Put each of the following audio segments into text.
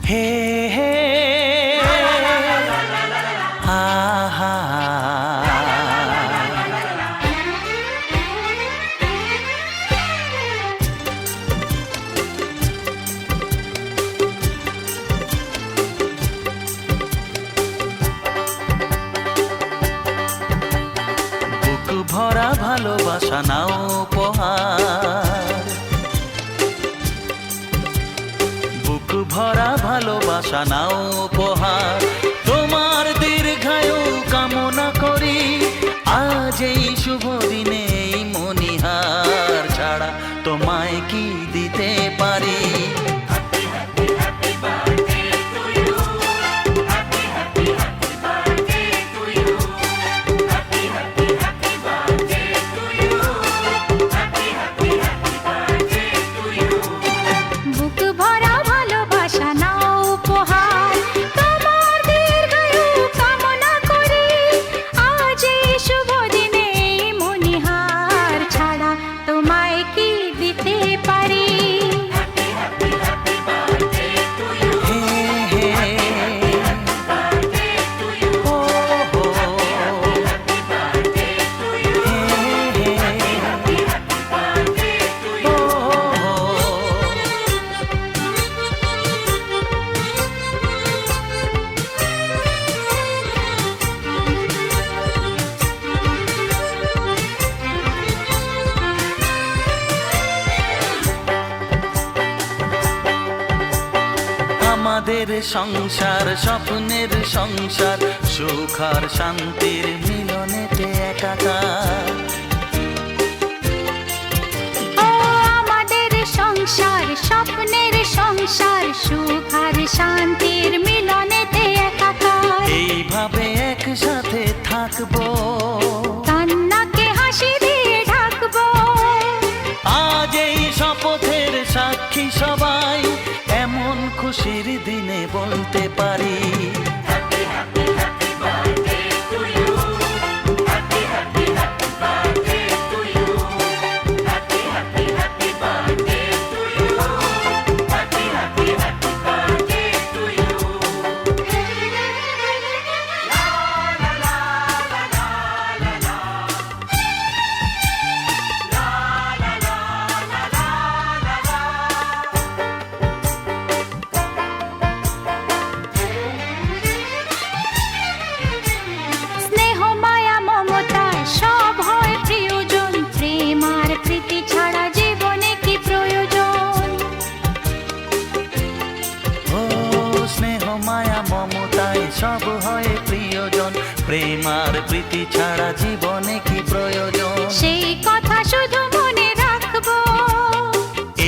হে হে হা হা বুক ভরা ভালোবাসা নাও উপহার, বুক ভরা ভালোবাসা নাও উপহার, তোমার দীর্ঘায়ু কামনা করি আজ এই শুভ দিনে এই মনিহার ছাড়া তোমায় কি দিতে পারি। আমাদের সংসার স্বপ্নের সংসার, সুখ আর শান্তির মিলনেতে একাকার। আমাদের সংসার স্বপ্নের সংসার, সুখ আর শান্তির মিলনেতে একাকার। এইভাবে একসাথে থাকবো, কান্নাকে হাসি দিয়ে ঢাকবো। আজ এই শপথের সাক্ষী সবাই, এমন খুশির দিনে বলতে পারি। সব হয় প্রিয়জন, প্রেম আর প্রীতি ছাড়া জীবনে কি প্রয়োজন। সেই কথা শুধু মনে রাখবো,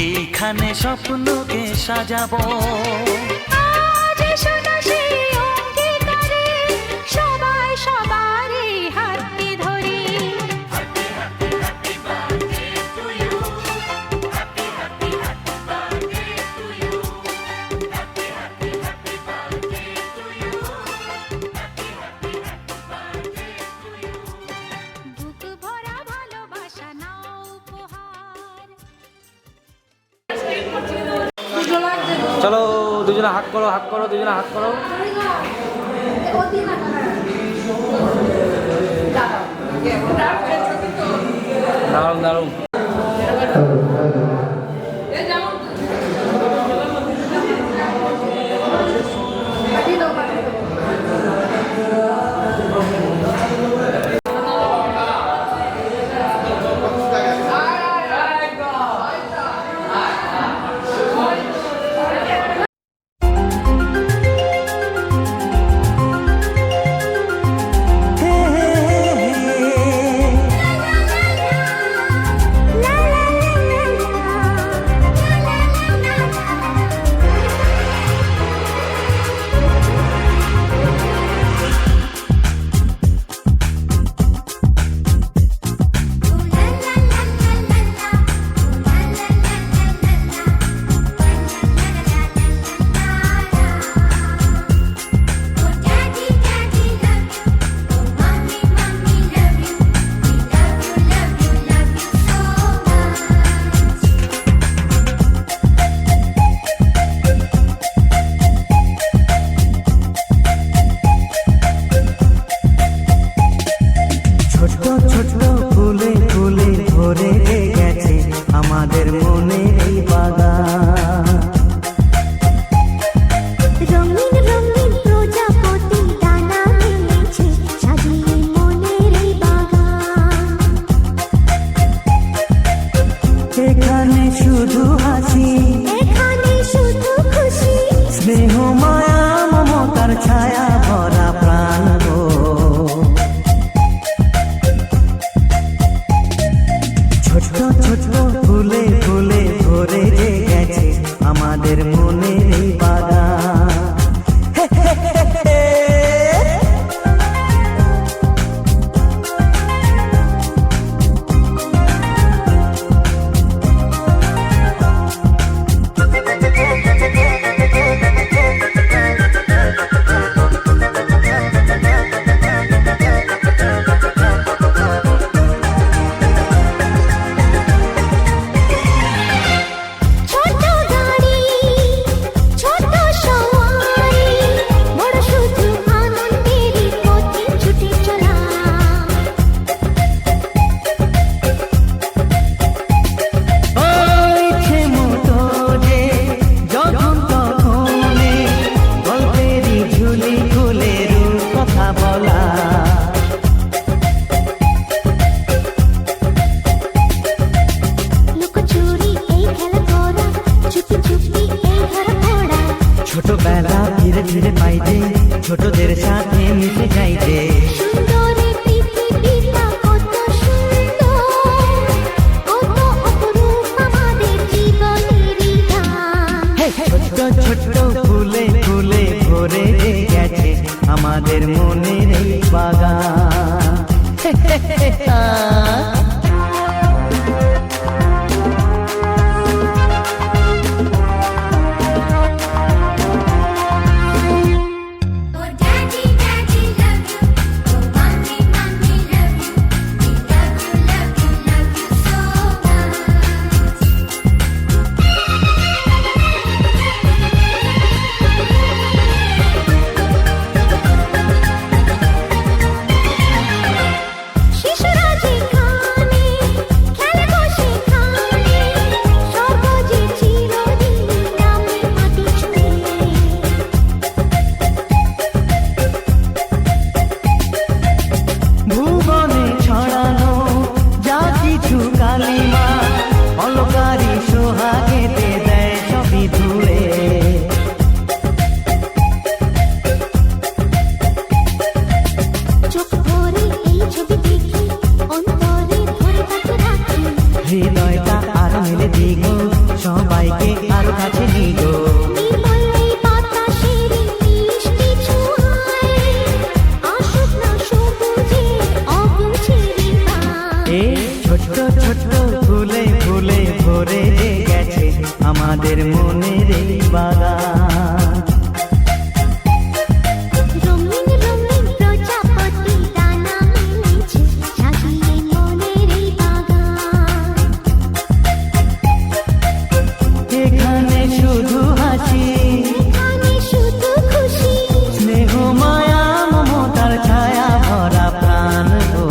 এইখানে স্বপ্নকে সাজাবো। আজ শোনো সেই অঙ্গীকারে, সবাই সবারই হাতটি ধরি। চলো দুজনে হাত করো, হাত করো, দুজনে হাত করো। দারুণ দারুণ। শুধু হাসি, এখানে শুধু খুশি। স্নেহ মায়া মমতার ছায়া ভরা প্রাণ গো। ছোট ছোট ফুলে ফুলে ভরে যে গেছে আমাদের মনের এই বাগান। ছোট গাড়ি ছোট সওয়ারি, বড় শুধু আনন্দেরই পথে ছুটে চলা। ইচ্ছে মতো যে যখন তখনে গল্পেরই ঝুলি খুলে রূপ কথা বলা। লুকোচুরি এই খেলা করা, চুপি চুপি এই ধরা পড়া। ছোটবেলা ধীরে ধীরে পাই যে ছোটদের সাথে মিশে যাই যে। সুন্দরী পৃথিবীটা কত সুন্দর, কত অপরূপ আমাদের জীবনেরই গান। ছোট্ট ছোট্ট ফুলে ফুলে ভরে যে গেছে আমাদের মনের এই বাগান। Oh daddy daddy love you, oh mommy mommy love you, we love you love you love you so much. শিশুরা যেখানে খেলে বসে খানে, স্বর্গ যে চিরদিন নামে মাটি ছুঁয়ে। ভুবনে ছড়ানো যা কিছু কালিমা অলকারি সোহাগেতে দেয় সবই ধুয়ে। চোখ ভরে এই ছবি দেখি, অন্তরে ধরে তাকে রাখি। হৃদয়টা আর মেলে দিগো সবাইকে আরো কাছে নিগো। নির্মল এই বাতাসের মিষ্টি ছোঁয়ায়, আসুক না সবুজে অগুছেরি গান। এ ছোট্ট ছোট্ট ফুলে ফুলে ভরে যে গেছে আমাদের মনের এই বাগান। রঙিন রঙিন প্রজাপতি ডানা মেলেছে, সাজিয়ে মনের এই বাগান। এখানে শুধু হাসি, এখানে শুধু খুশি। স্নেহ মায়া মমতার ছায়া ভরা প্রাণ গো।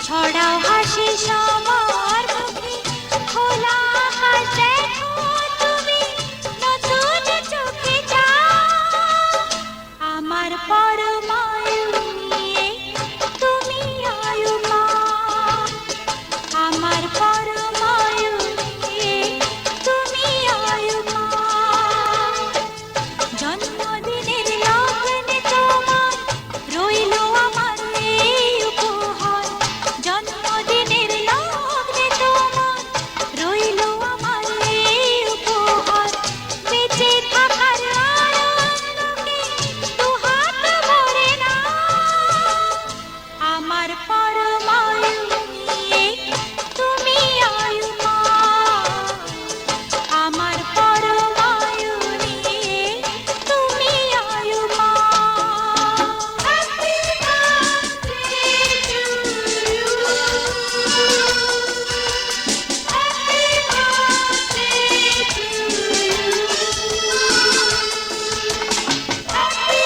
ছড়াও হাসি সবার মুখে খোলা আকাশ দেখো তুমি নতুন চোখে যাও আমার পরমায়ু নিয়ে তুমি আয়ু মা আমার পরমায়ু নিয়ে তুমি আয়ু মা জন্মদিনের লগ্নে তোমার রইল আমার এই উপহার জন্মদিনের লগ্নে তোমার রইল আমার এই উপহার বেঁচে থাকার আনন্দকে দুহাত ভরে নাও আমার পরমায়ু নিয়ে তুমি আয়ু মা আমার পরমায়ু নিয়ে তুমি আয়ু মা happy birthday to you happy birthday to you happy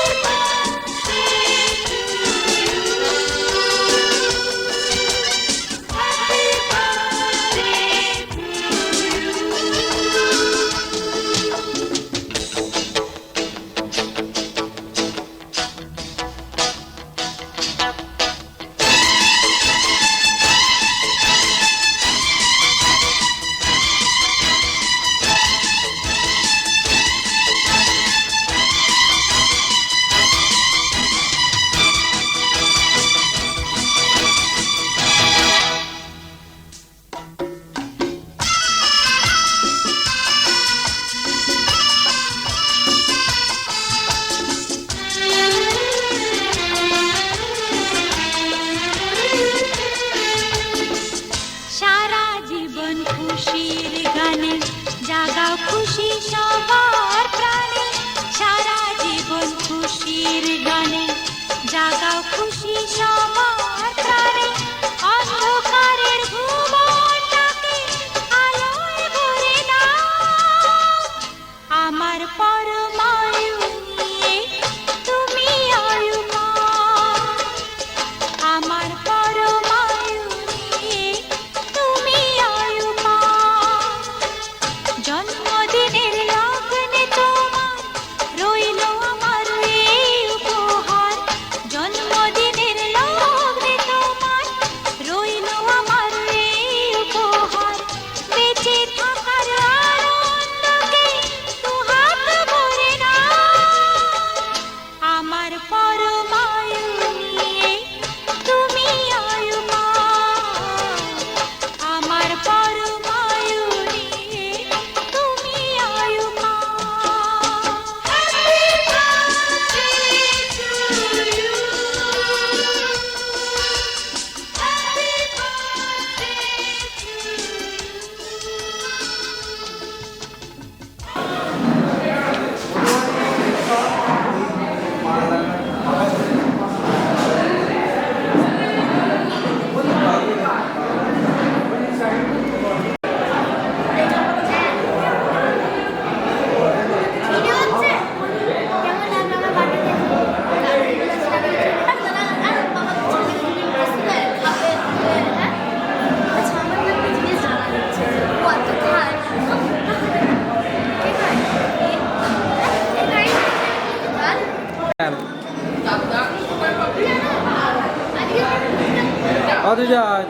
সারা জীবন খুশির গানে জাগাও খুশি সবার প্রাণে সারা জীবন খুশির গানে জাগাও খুশি সবার প্রাণে অন্ধকারের ভুবনটাকে আলোয় ভরে দাও আমার পরমায়ু নিয়ে তুমি আয়ু মা আমার পরমায়ু নিয়ে তুমি আয়ু মা জন্মদিনের লগ্নে তোমার রইল আমার এই উপহার জন্মদিনের লগ্নে তোমার রইল আমার এই উপহার বেঁচে থাকার আনন্দকে দুহাত ভরে নাও আমার পরমায়ু নিয়ে তুমি আয়ু মা আমার পরমায়ু নিয়ে তুমি আয়ু মা happy birthday to you happy birthday to অতুজান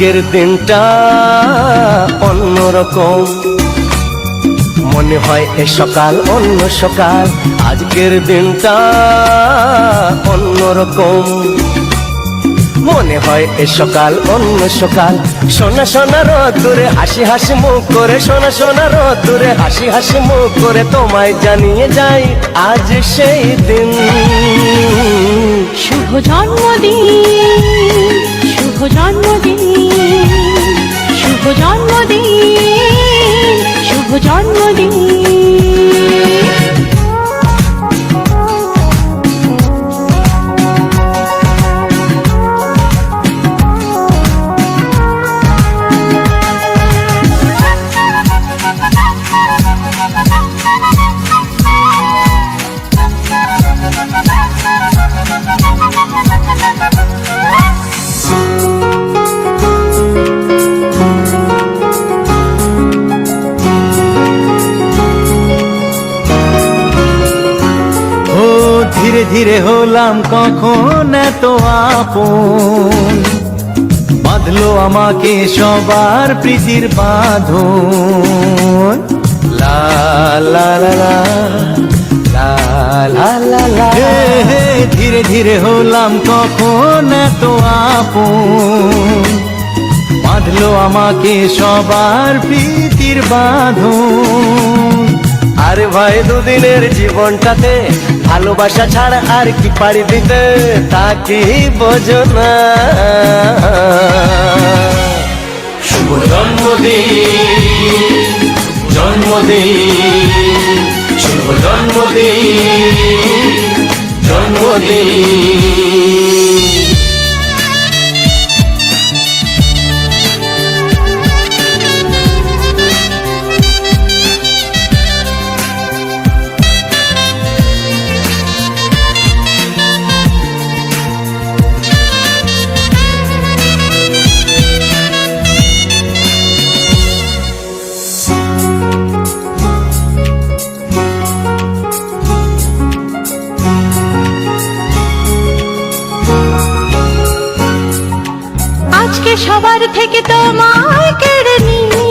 আজকের দিনটা অন্যরকম, মনে হয় এ সকাল অন্য সকাল। আজকের দিনটা অন্যরকম, মনে হয় এ সকাল অন্য সকাল। সোনা সোনা রোদ্দুরে হাসি হাসি মুখ করে, সোনা সোনা রোদ্দুরে হাসি হাসি মুখ করে তোমায় জানিয়ে যাই আজ সেই দিন। শুভ জন্মদিন, শুভ জন্মদিন, শুভ জন্মদিন, শুভ জন্মদিন। ধীরে ধীরে হলাম কখন এত আপন, বাঁধলো আমাকে সবার প্রীতির বাঁধন। লা লা লা লা লা লা লা লা। হে হে, ধীরে ধীরে হলাম কখন এত আপন, বাঁধলো আমাকে সবার প্রীতির বাঁধন। আরে ভাই দুদিনের জীবনটাতে ভালোবাসা ছাড়া আর কি পারি দিতে, তা কি বোঝো না। শুভ জন্মদিন, জন্মদিন, শুভ জন্মদিন, জন্মদিন। আজকে সবার থেকে তোমায় কেড়ে নিয়ে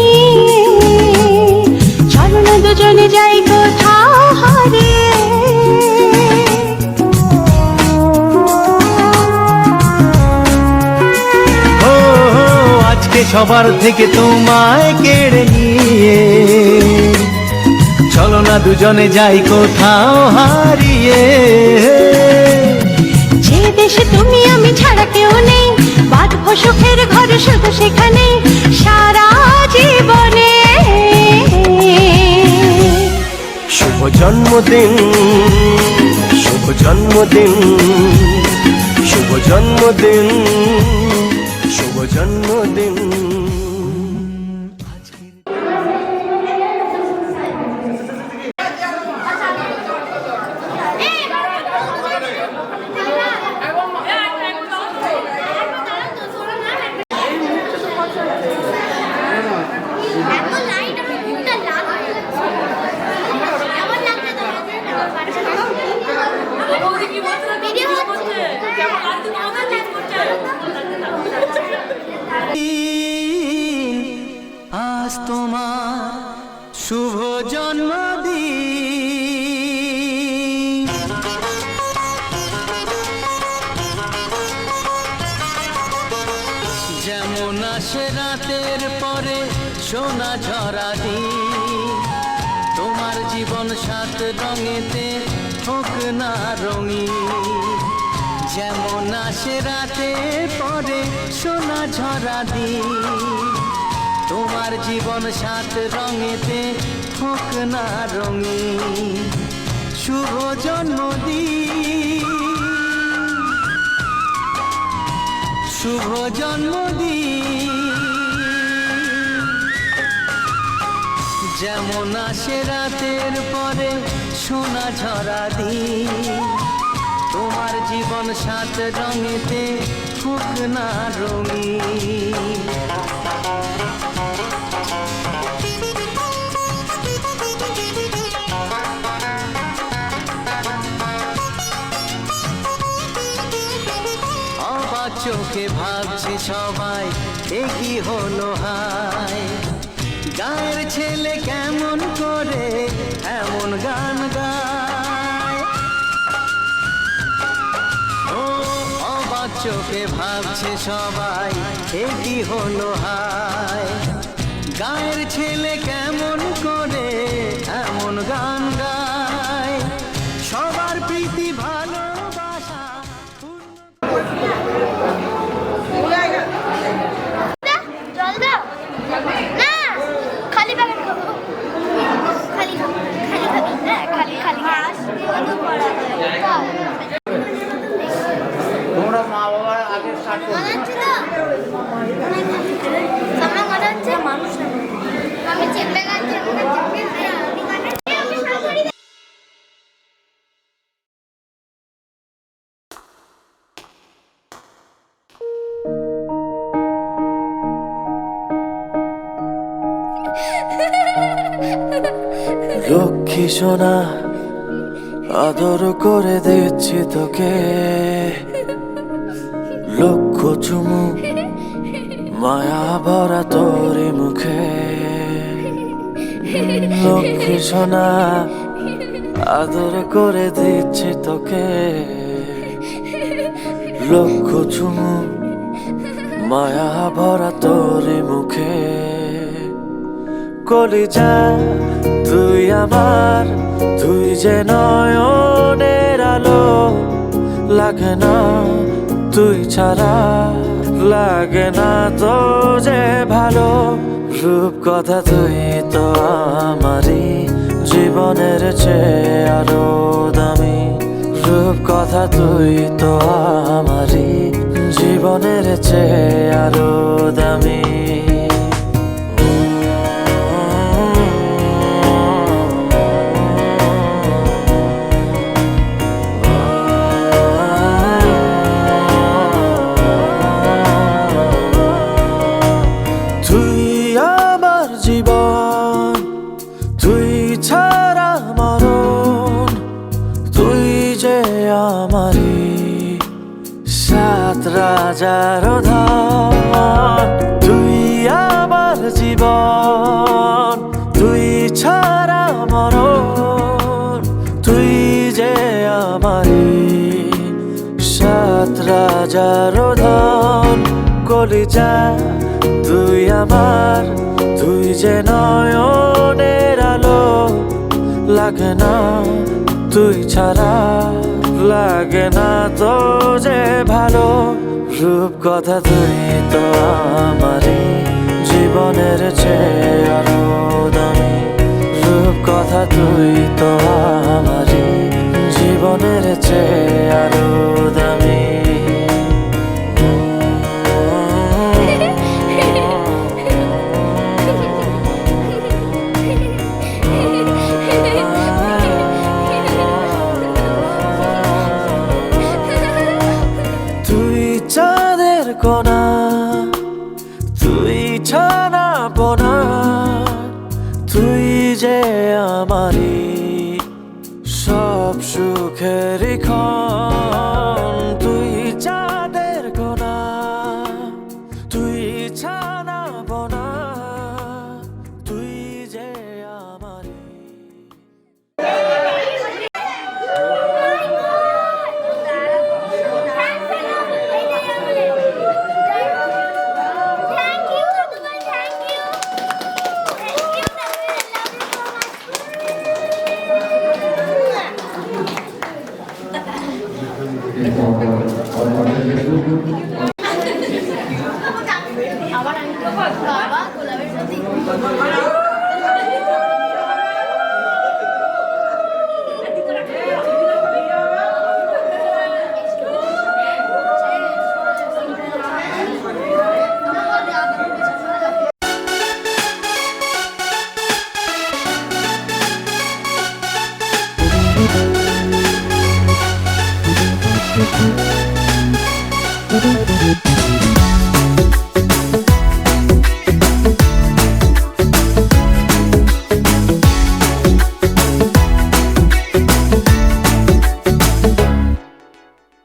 চলো না দুজনে যাই কোথাও হারিয়ে। ও আজকে সবার থেকে তোমায় কেড়ে নিয়ে চলো না দুজনে যাই কোথাও হারিয়ে। যে দেশে তুমি আমি ছাড়া কেউ নেই, বাঁধবো সুখের ঘর শুধু সেখানে সারা জীবনে। শুভ জন্মদিন, শুভ জন্মদিন, শুভ জন্মদিন, শুভ জন্মদিন। আজ তোমার শুভ জন্মদিন। যেমন আসে রাতের পরে সোনা ঝরা দিন, তোমার জীবন সাত রঙেতে হোক না রঙিন। যেমন আসে রাতের পরে সোনা ঝরা দিন, তোমার জীবন সাত রঙেতে হোক না রঙিন। শুভ জন্মদিন, শুভ জন্মদিন। যেমন আসে রাতের পরে সোনা ঝরা দিন, তোমার জীবন সাত রঙেতে হোক না রঙিন। অবাক চোখে ভাবছে সবাই এ কি হলো হায়, গায়ের ছেলে কেমন করে এমন গান গায়। ও অবাক চোখে ভাবছে সবাই, এ কি হলো হায়, গায়ের ছেলে কেমন করে এমন গান গায়। সবার প্রীতি ভালোবাসা জল দাও না, খালি প্যাকেট খাবো, খালি খাবো, খালি খাবি না, খালি খালি তোমরা মা বাবার আগে স্টার্ট করো। মনে হচ্ছে তো আমার মনে হচ্ছে মানুষ না, আমি চেপে গেছি, লক্ষ্মী সোনা আদর করে দিচ্ছি তোকে, লক্ষ চুমু মায়া ভরা তোরি মুখে। লক্ষ্মী সোনা আদর করে দিচ্ছি তোকে, লক্ষ চুমু মায়া ভরা তোরি মুখে। কলিজা তুই আমার, তুই যে নয়নের আলো, লাগে না তুই ছাড়া, লাগে না তো যে ভালো। রূপ কথা তুই তো আমারই জীবনের চেয়ে আরো দামি, রূপ কথা তুই তো আমারই জীবনের চেয়ে আরো দামি। রাজার ধন তুই আমার জীবন, তুই ছাড়া মরণ, তুই যে আমারি সাত রাজার ধন। কলিজা তুই আমার, তুই যে নয়নের আলো, লাগে না তুই ছাড়া, লাগে না তো যে ভালো। রূপ কথা তুই তো আমারই জীবনের চেয়ে আরো দামি, রূপ কথা তুই তো আমারই জীবনের চেয়ে আরো দামি। চাঁদের কোনা তুই ছানা পোনা, তুই যে আমারি সব সুখের ক্ষণ। তুই চাঁদের কোনা তুই ছানা পোনা, তুই যে আমারি। বাবা গোলাপের সাথে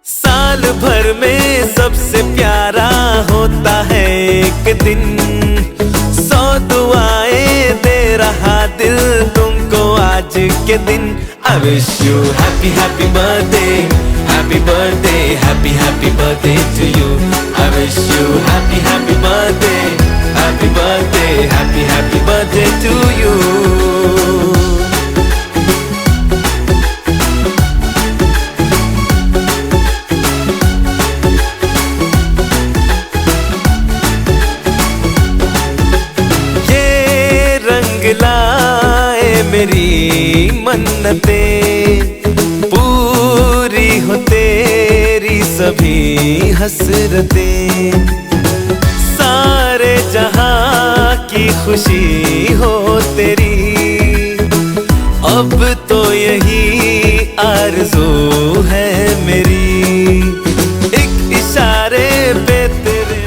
साल भर में सबसे प्यारा होता है एक दिन 100 दुआएं दे रहा दिल तुमको आज के दिन। I wish you happy happy birthday, happy birthday, happy happy birthday to you. I wish you happy happy birthday, happy birthday, happy happy birthday to you. लाए मेरी मन्नतें पूरी हो तेरी सभी हसरतें। सारे जहां की खुशी हो तेरी अब तो यही आरज़ू है मेरी। एक इशारे पे तेरे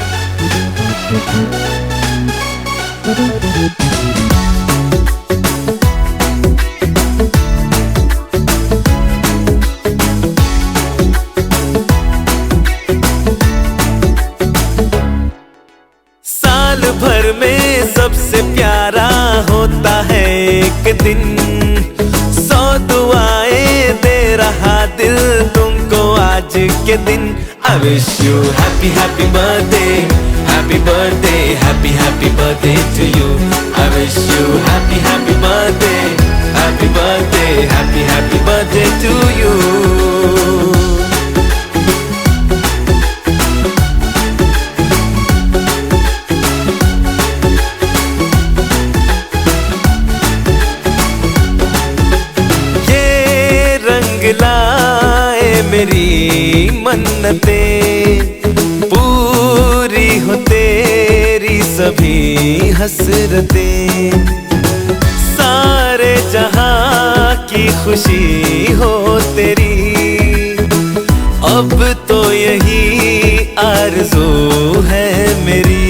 साल भर में सबसे प्यारा होता है एक दिन। 100 दुआएं दे रहा दिल तुमको आज के दिन। I wish you happy happy birthday, happy birthday, happy happy birthday to you. I wish you happy happy birthday, happy birthday, happy happy birthday to you. लाए मेरी मन्नतें पूरी हो तेरी सभी हसरतें। सारे जहां की खुशी हो तेरी अब तो यही आरज़ू है मेरी।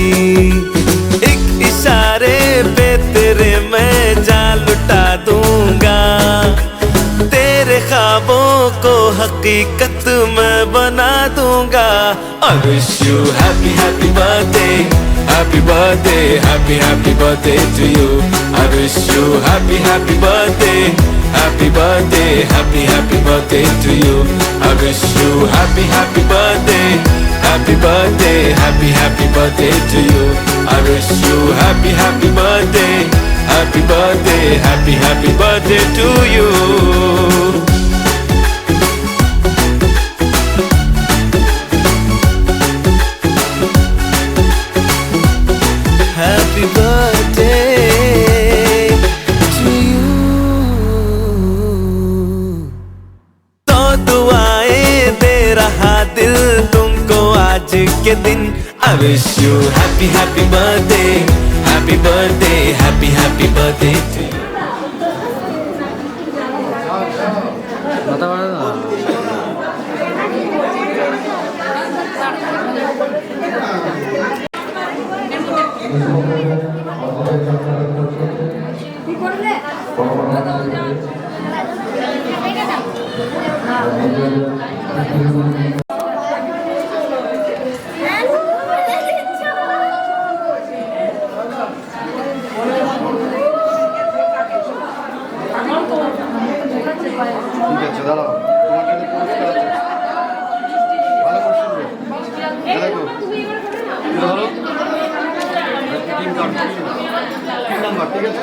एक इशारे पे तेरे मैं जान लुटा दूंगा, तेरे ख्वाबों को हकीकत मैं बना दूंगा। I wish you happy happy birthday, happy birthday, happy happy birthday to you. I wish you happy happy birthday, happy birthday, happy happy birthday to you. I wish you happy happy birthday, happy birthday, happy happy birthday to you. I wish you happy happy birthday, happy birthday, happy happy birthday to you. Happy birthday to you. 100 दुआएं दे रहा दिल तुमको आज के दिन। I wish you happy happy birthday, happy birthday, happy happy birthday to you. ঠিক আছে দাঁড়াও, তোমার কাছে পুরস্কার আছে, ভালো করে শুনবে। দেখো ধরো তিন নাম্বার, ঠিক আছে?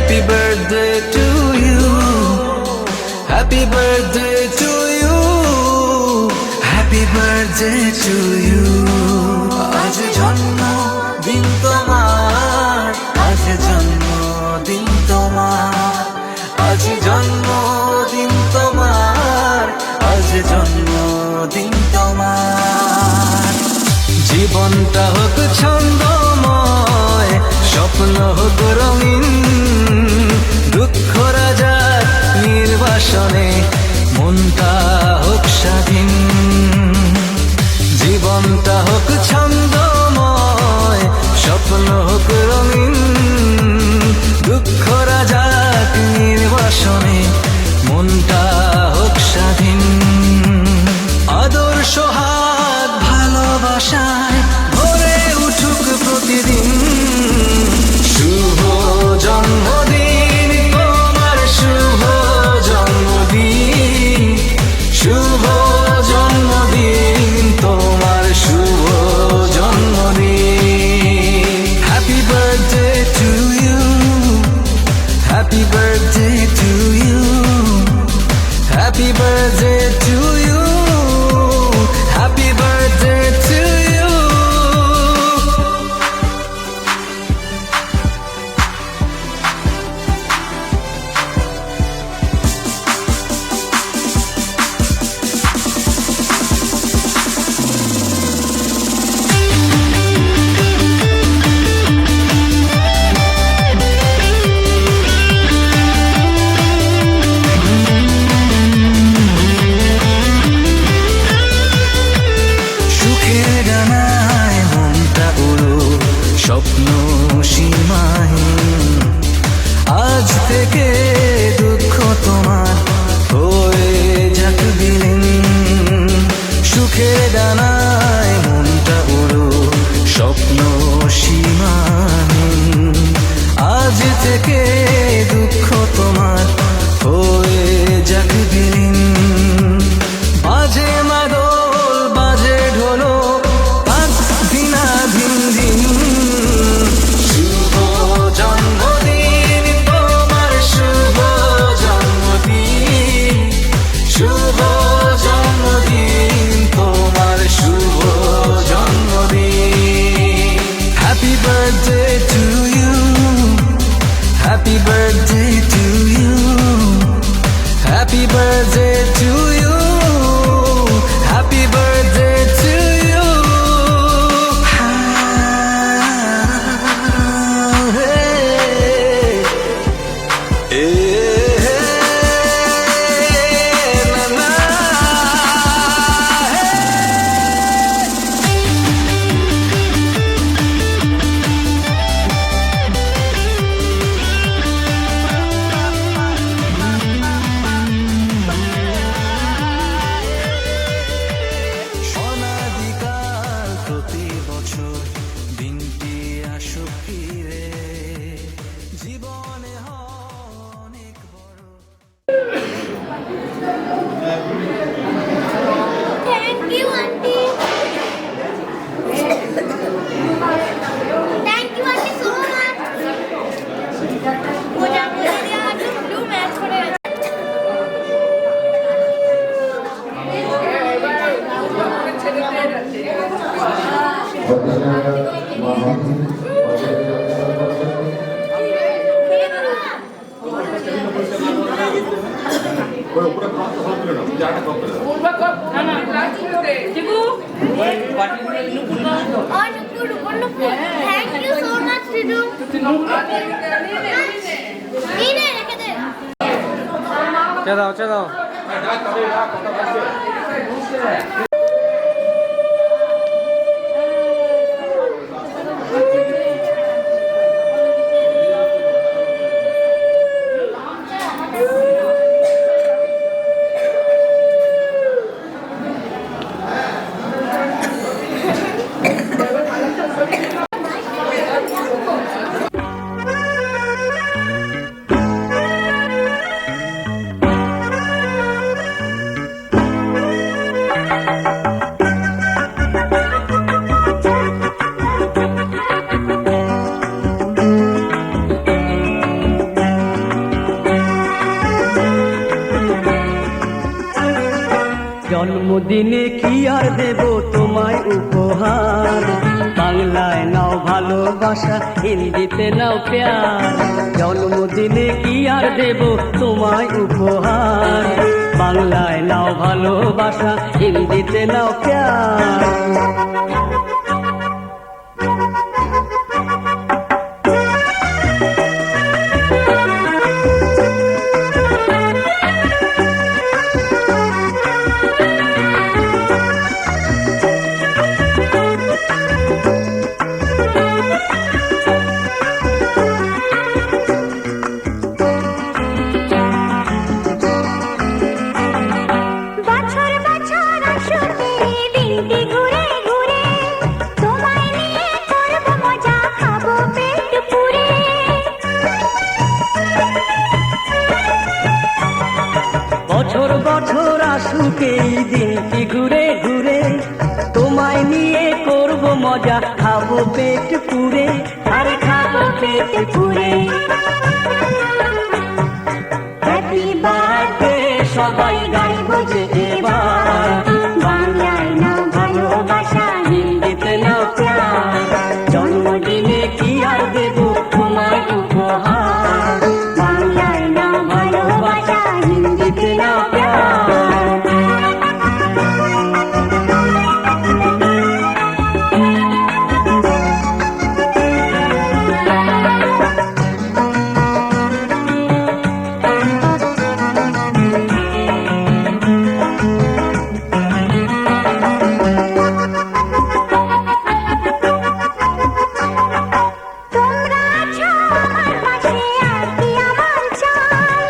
Happy birthday to you. Happy birthday to you. Happy birthday to you. আজ জন্মদিন তোমার। জন্মদিন তোমার। জীবনটা হোক ছন্দময়, স্বপ্ন হোক রঙিন, দুঃখ রাজার নির্বাসনে মনটা হোক স্বাধীন। জীবনটা হোক ছন্দময়, স্বপ্ন হোক রঙিন, দুঃখ রাজার নির্বাসনে মনটা হোক স্বাধীন। আদর্শ হাত ভালোবাসায় ভরে উঠুক প্রতিদিন। শুভ জন্মদিন তোমার, শুভ জন্মদিন, শুভ জন্মদিন তোমার, শুভ জন্মদিন। Happy birthday to you, happy birthday to you, happy birthday to you, happy birthday to you. সুখের ডানায় মনটা উড়ো, স্বপ্ন সীমাহীন। আজ থেকে দুঃখ তোমার হয়ে যাক বিলীন। সুখের ডানায় মনটা উড়ো, স্বপ্ন সীমাহীন। আজ থেকে দুঃখ তোমার হয়ে যাক বিলীন। বাজে মাদল বাজে ঢোলো, পাঁচ দিনা ধিন ধিন। শুভ জন্মদিন তোমার, শুভ জন্মদিন, শুভ জন্মদিন তোমার, শুভ জন্মদিন। Happy birthday to you, happy birthday to you, happy birthday to you, happy birthday to you. অনাদিকাল প্রতি বছর দিনটি আসুক ফিরে, জীবনে অনেক বড়। Thank you, auntie. Thank you, auntie, so much. मुझे आज ब्लू मैच हो रहा है। Thank you so much, Ritu. चलो জন্মদিনে কি আর দেব তোমায় উপহার, বাংলায় নাও ভালোবাসা, হিন্দিতে নাও প্যার। জন্মদিনে কি আর দেব তোমায় উপহার, বাংলায় নাও ভালোবাসা, হিন্দিতে নাও প্যার। বছর বছর আসবে দিনটি ঘুরে ঘুরে, তোমায় নিয়ে করব মজা, খাবো পেট পুরে। বছর বছর আসুক এই দিনটি ঘুরে ঘুরে, তোমায় নিয়ে করব মজা, খাবো পেট পুরে, আরে খাবো পেট পুরে। হ্যাপি বার্থডে সবাই গাইব যে এবার, বাংলায় নাও ভালোবাসা, হিন্দিতে নাও প্যার। জন্মদিনে কি আর দেব তোমায় উপহার, বাংলায় নাও ভালোবাসা, হিন্দিতে নাও প্যার। তোমরা আছো আমার পাশে, আর কি আমার চাই,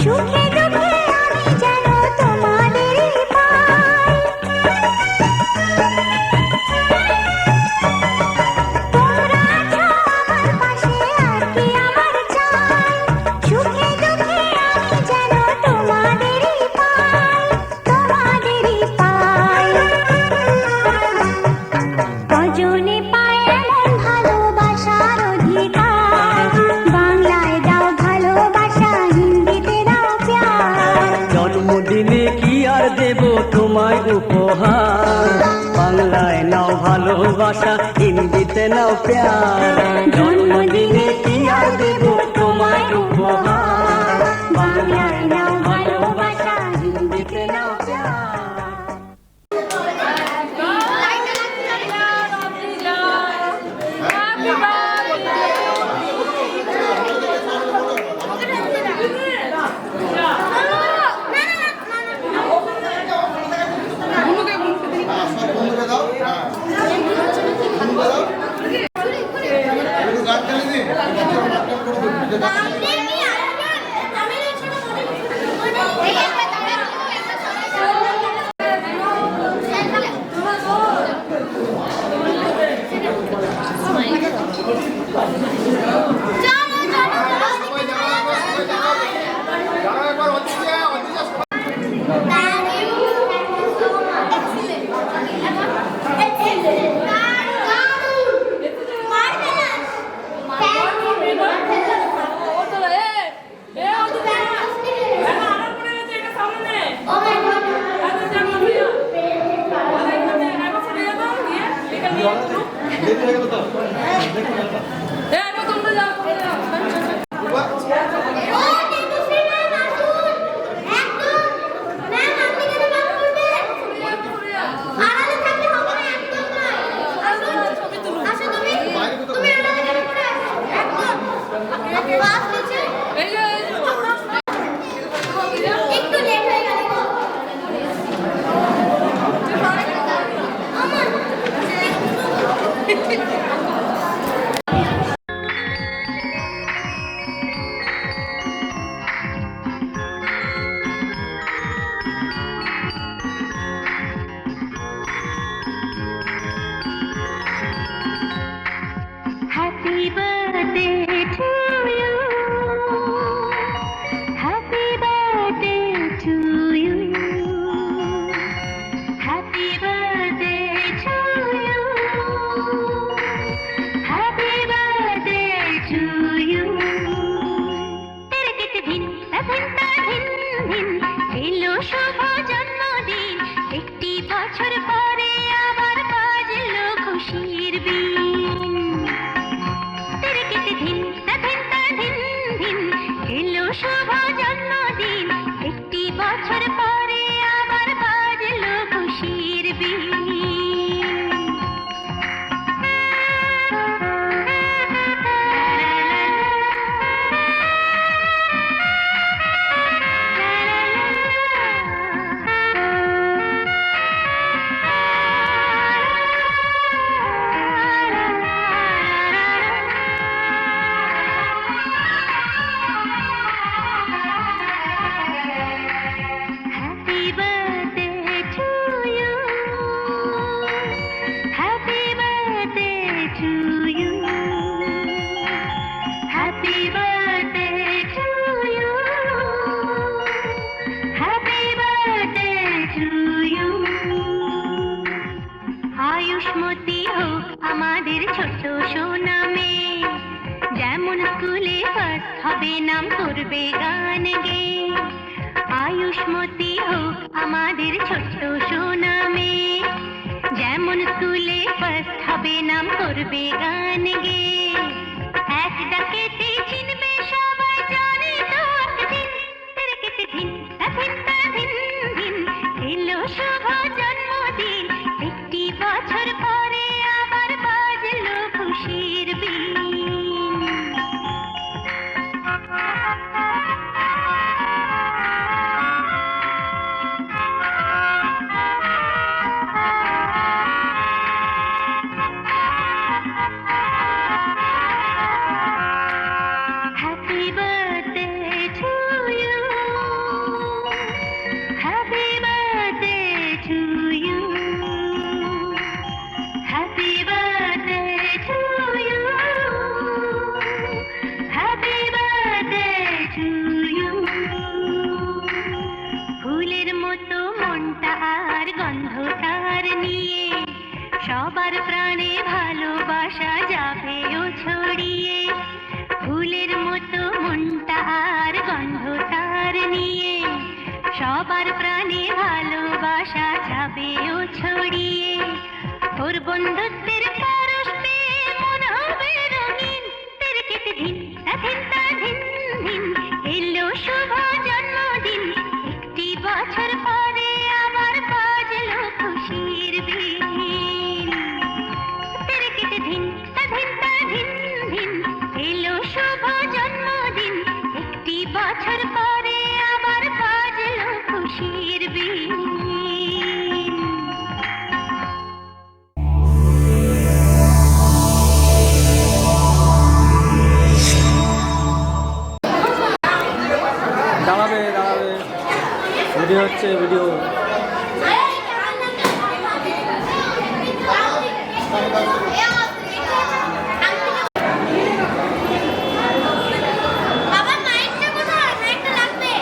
সুখে দুঃখে আমি যেন তোমাদেরই পাই। তোমরা আছো আমার পাশে, আর কি আমার চাই, সুখে দুঃখে আমি যেন তোমাদেরই পাই, তোমাদেরই পাই। কজনে পায় এমন ভালোবাসার অধিকার, বাংলায় দাও ভালোবাসা, হিন্দিতে দাও প্যার। জন্মদিনে কি আর দেব তোমায় উপহার, বাংলায় নাও ভালোবাসা, হিন্দিতে নাও প্যার। জন্মদিনে কি আর দেব তোমায় উপহার, বাংলায় নাও ভালোবাসা, হিন্দিতে নাও প্যার। বন্ধুকে দাও, হ্যাঁ বন্ধুকে দাও, একটু গান চালিয়ে দিন, রেডি হয়ে গেল তো? একটু লেট হয়ে গেল গো। Happy birthday to you. Happy birthday to you. Happy birthday to you. Happy birthday to you. तेरे कित भिन এলো শুভ জন্মদিন, একটি বছর পরে আবার বাজলো খুশির বিন। তেরে কেটে ধিন ধিন এলো শুভ জন্মদিন, একটি বছর পরে হবে নাম করবে গান গে আয়ুষ্মতী হোক আমাদের ছোট্ট সোনা মেয়ে যেমন স্কুলে ফার্স্ট হবে নাম করবে গান গে এক ডাকেতে চিনবে সবাই জানে তো একদিন তেরেকেতে ধিন তাধিন তাধিন ধিন এলো শুভ জন্মদিন একটি বছর পরে আবার বাজলো খুশির বিন Happy birthday to you. Happy birthday to you. Happy birthday to you. Happy birthday to you. ফুলের মতো মনটা আর গন্ধটার নিয়ে সবার প্রাণে ভালোবাসা যাবে ও ছড়িয়ে ফুলের মতো মনটা আর গন্ধটার নিয়ে সবার প্রাণে ভালোবাসা যাবে ও ছড়িয়ে তোর বন্ধুত্বের পরশ পেয়ে মন হবে রঙিন তেরেকেতে ধিন তাধিন তাধিন ধিন এলো শুভ জন্মদিন একটি বছর পরে আবার বাজলো খুশির বিন তেরেকেতে ধিন তাধিন তাধিন ধিন এলো শুভ জন্মদিন একটি বছর পরে আবার বাজলো খুশির বিন দাঁড়াবে দাঁড়াবে ভিডিও হচ্ছে ভিডিও বাবা মাইকটা কোথায় মাইকটা লাগবে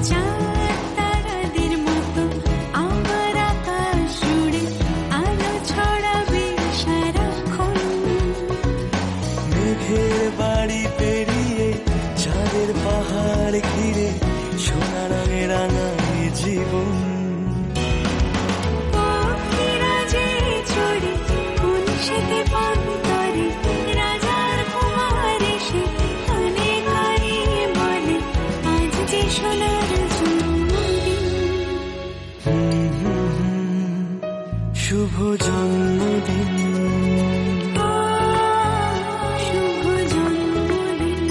চাঁদ তারাদের মতো আমার আকাশ জুড়ে আলো ছড়াবে সারাক্ষণ মেঘের বাড়ি পেরিয়ে চাঁদের পাহাড় ঘিরে সোনা রঙে রাঙায় জীবন পাখিরা যে ছড়ে কোন শীতে পান্তরে রাজার কুমার এসে কানে কানে বলে আজ যে সোনার জন্মদিন শুভ জন্মদিন শুভ জন্মদিন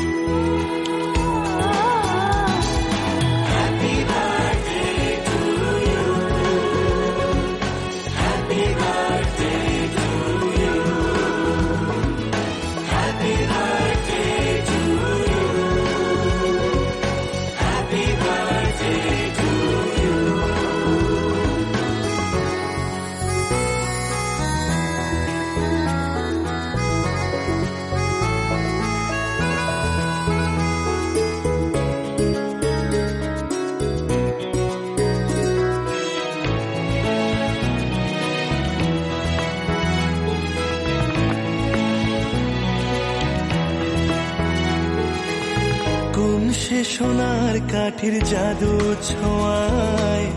কোন সে সোনার কাঠির জাদু ছোঁয়ায়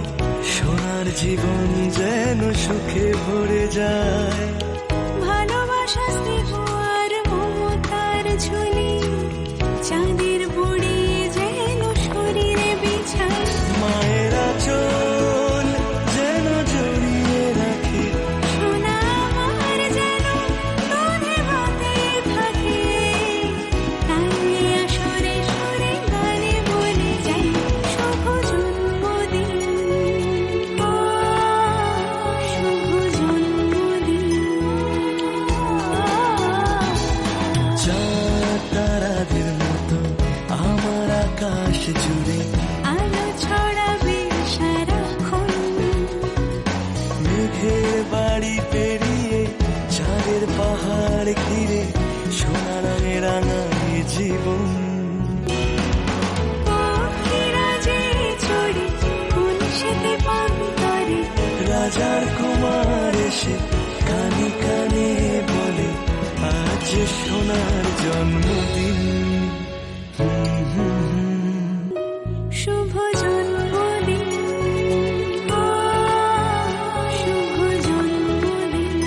সোনার জীবন যেন সুখে ভরে যায় ভালোবাসা স্নেহ আর মমতার ঝুলি চাঁদের বুড়ি যেন শরীরে বিছায় মায়ের আঁচল যেন জড়িয়ে রাখে সোনা আমার যেন দুধে ভাতে থাকে তাই আসরে সুরে গানে বলে যাই শুভ জন্মদিন শুভ জন্মদিন ঘিরে সোনা রঙে রাঙায় জীবন। রাজার কুমার এসে কানে কানে বলে আজ সোনার জন্মদিন। শুভ জন্মদিন শুভ জন্মদিন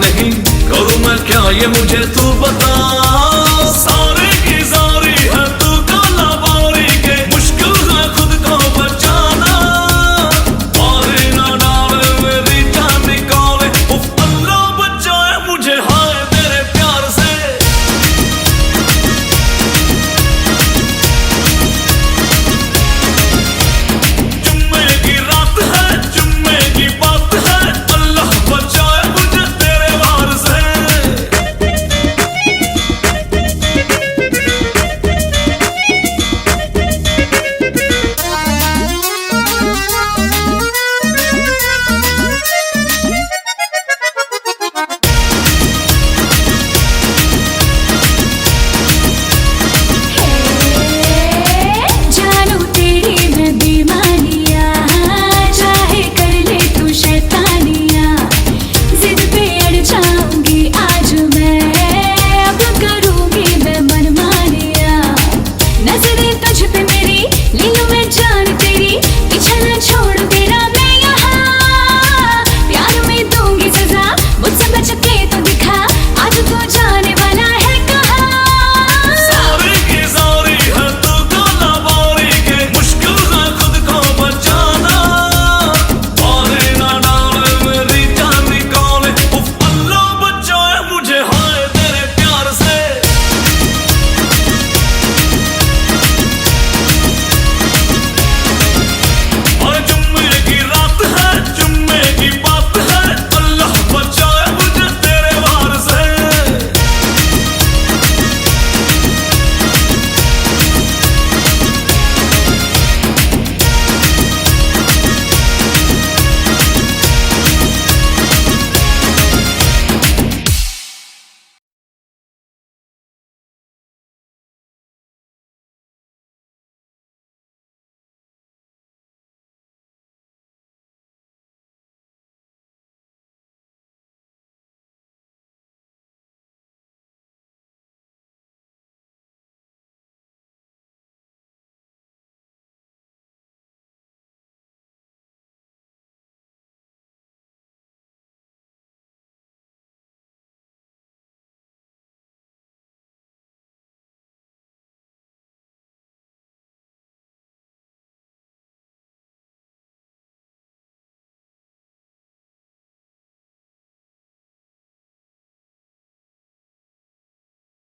नहीं, करूँ मैं क्या ये मुझे तू बता। सारे